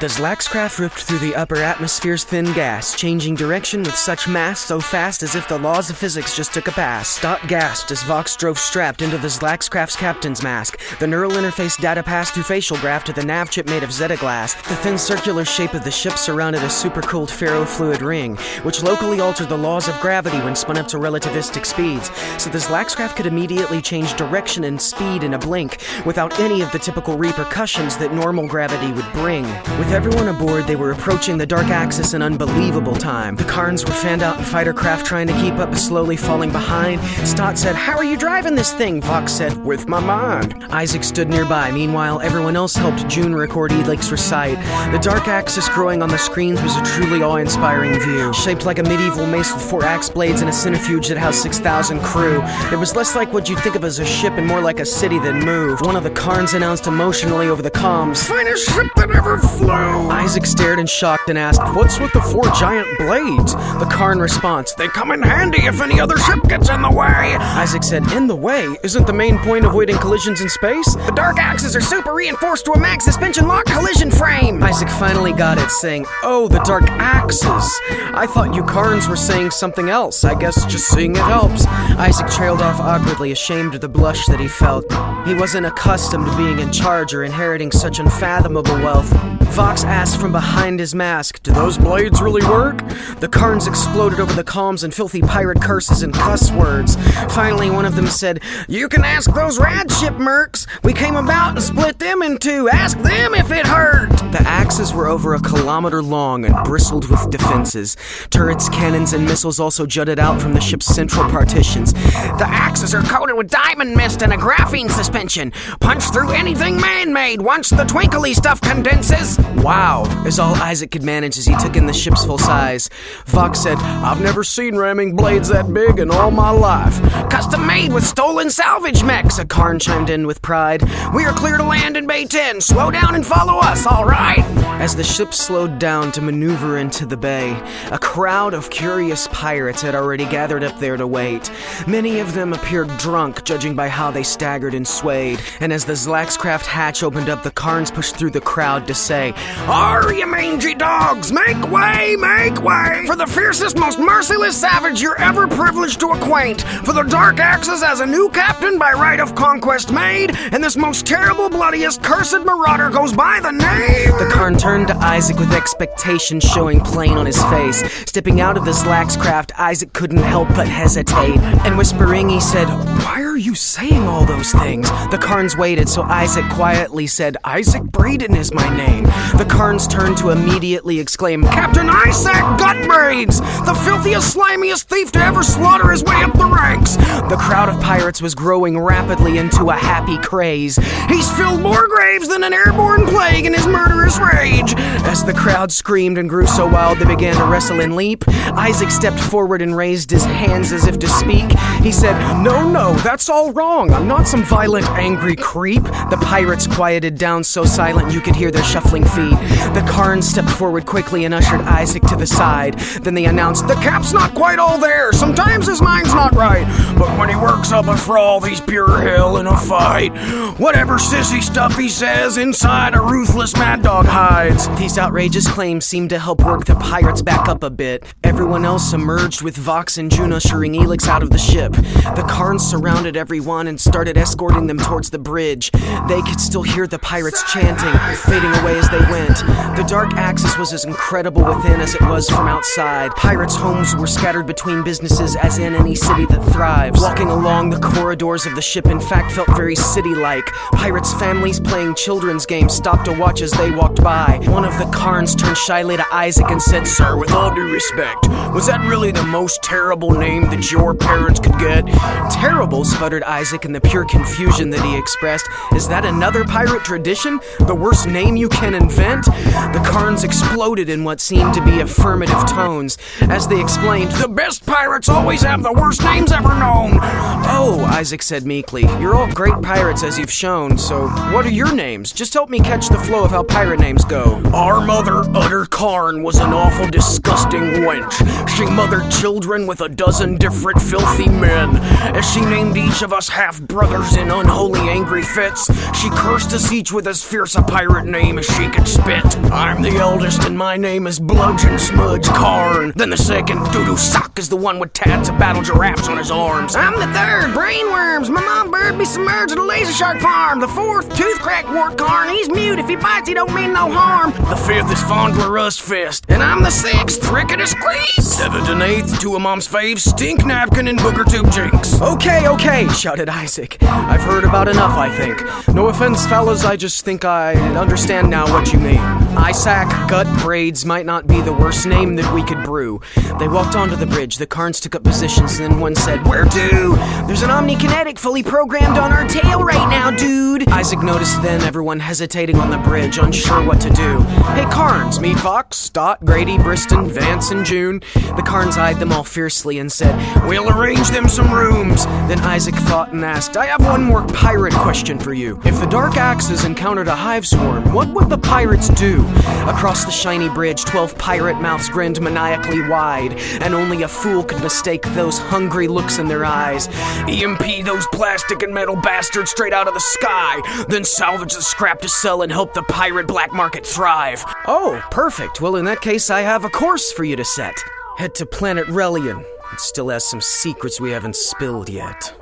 The Zlaxcraft ripped through the upper atmosphere's thin gas, changing direction with such mass so fast as if the laws of physics just took a pass. Stott gasped as Vox drove strapped into the Zlaxcraft's captain's mask. The neural interface data passed through facial graph to the nav chip made of Zeta glass. The thin circular shape of the ship surrounded a supercooled ferrofluid ring, which locally altered the laws of gravity when spun up to relativistic speeds, so the Zlaxcraft could immediately change direction and speed in a blink, without any of the typical repercussions that normal gravity would bring. With everyone aboard, they were approaching the dark axis in unbelievable time. The Karns were fanned out in fighter craft trying to keep up, but slowly falling behind. Stott said, "How are you driving this thing?" Vox said, "With my mind." Isaac stood nearby. Meanwhile, everyone else helped June record Elix's recite. The dark axis growing on the screens was a truly awe-inspiring view. Shaped like a medieval mace with 4 axe blades and a centrifuge that housed 6,000 crew. It was less like what you'd think of as a ship and more like a city that moved. One of the Karns announced emotionally over the comms, "Finest ship that ever flew." Isaac stared in shock and asked, "What's with the 4 giant blades?" The Karn response, "They come in handy if any other ship gets in the way." Isaac said, "In the way? Isn't the main point avoiding collisions in space?" "The dark axes are super reinforced to a max suspension lock collision frame." Isaac finally got it, saying, "Oh, the dark axes. I thought you Karns were saying something else. I guess just seeing it helps." Isaac trailed off awkwardly, ashamed of the blush that he felt. He wasn't accustomed to being in charge or inheriting such unfathomable wealth. Vox asked from behind his mask, "Do those blades really work?" The Karns exploded over the comms in filthy pirate curses and cuss words. Finally, one of them said, "You can ask those rad ship mercs. We came about and split them in 2. Ask them if it hurt." The axes were over a kilometer long and bristled with defenses. Turrets, cannons, and missiles also jutted out from the ship's central partitions. "The axes are coated with diamond mist and a graphene suspension. Punch through anything man-made once the twinkly stuff condenses." "Wow," is all Isaac could manage as he took in the ship's full size. Vox said, "I've never seen ramming blades that big in all my life." "Custom made with stolen salvage mechs," a Karn chimed in with pride. "We are clear to land in Bay 10. Slow down and follow us, all right?" As the ship slowed down to maneuver into the bay, a crowd of curious pirates had already gathered up there to wait. Many of them appeared drunk, judging by how they staggered and swayed. And as the Zlaxcraft hatch opened up, the Karns pushed through the crowd to say, "Arr, you mangy dogs! Make way! Make way! For the fiercest, most merciless savage you're ever privileged to acquaint! For the dark axes as a new captain by right of conquest made, and this most terrible, bloodiest, cursed marauder goes by the name..." The Karn turned to Isaac with expectation showing plain on his face. Stepping out of the Zlaxcraft, Isaac couldn't help but hesitate. And whispering, he said, "Why are you saying all those things?" The Karns waited, so Isaac quietly said, "Isaac Braden is my name." The Karns turned to immediately exclaim, "Captain Isaac Gutbraids! The filthiest, slimiest thief to ever slaughter his way up the ranks!" The crowd of pirates was growing rapidly into a happy craze. "He's filled more graves than an airborne plague in his murderous rage!" As the crowd screamed and grew so wild they began to wrestle and leap, Isaac stepped forward and raised his hands as if to speak. He said, No, that's all wrong. I'm not some violent, angry creep." The pirates quieted down so silent you could hear their shuffling feet. The Karns stepped forward quickly and ushered Isaac to the side. Then they announced, "The Cap's not quite all there. Sometimes his mind's not right. But when he works up a fraud, he's pure hell in a fight. Whatever sissy stuff he says, inside a ruthless mad dog hides." These outrageous claims seemed to help work the pirates back up a bit. Everyone else emerged with Vox and June ushering Elix out of the ship. The Karns surrounded everyone and started escorting them towards the bridge. They could still hear the pirates chanting, fading away as they went. The dark axis was as incredible within as it was from outside. Pirates' homes were scattered between businesses as in any city that thrives. Walking along the corridors of the ship in fact felt very city-like. Pirates' families playing children's games stopped to watch as they walked by. One of the Karns turned shyly to Isaac and said, "Sir, with all due respect, was that really the most terrible name that your parents could get?" "Terrible?" sputtered Isaac in the pure confusion that he expressed. "Is that another pirate tradition? The worst name you can invent?" The Karns exploded in what seemed to be affirmative tones. As they explained, "The best pirates always have the worst names ever known." "Oh," Isaac said meekly. You're all great pirates as you've shown, so what are your names? Just help me catch the flow of how pirate names go. Our mother, Utter Karn, was an awful disgusting wench. She mothered children with a dozen different filthy men. As she named each of us half-brothers in unholy angry fits, she cursed us each with as fierce a pirate name as she could spit. I'm the eldest and my name is Bludgeon Smudge Karn. Then the second, Doo-Doo Sock, is the one with tats of battle giraffes on his arms. I'm the third, Brainworms. My mom bird be submerged at a laser shark farm. The fourth, Tooth Crack Wart Karn. He's mute. If he bites, he don't mean no harm. The fifth is Fondler Rustfist. And I'm the sixth, Rickety Squeeze. Seventh and eighth, two of Mom's faves, Stink Napkin and Booger Tube Jinx. Okay, shouted Isaac. I've heard about enough, I think. No offense, fellas, I just think I understand now what you mean. Isaac Gut Braids might not be the worst name that we could brew. They walked onto the bridge, the Karns took up positions, then one said, Where to? There's an Omni-Kinetic fully programmed on our tail right now, dude. Isaac noticed then everyone hesitating on the bridge, unsure what to do. Hey, Karns, meet Fox, Dot, Grady, Briston, Vance, and June. The Karns eyed them all fiercely and said, We'll arrange them some rooms. Then Isaac thought and asked, I have one more pirate question for you. If the Dark Axes encountered a hive swarm, what would the pirates do? Across the shiny bridge, 12 pirate mouths grinned maniacally wide, and only a fool could mistake those hungry looks in their eyes. EMP those plastic and metal bastards straight out of the sky, then salvage the scrap to sell and help the pirate black market thrive. Oh, perfect. Well, in that case, I have a course for you to set. Head to planet Relian. It still has some secrets we haven't spilled yet.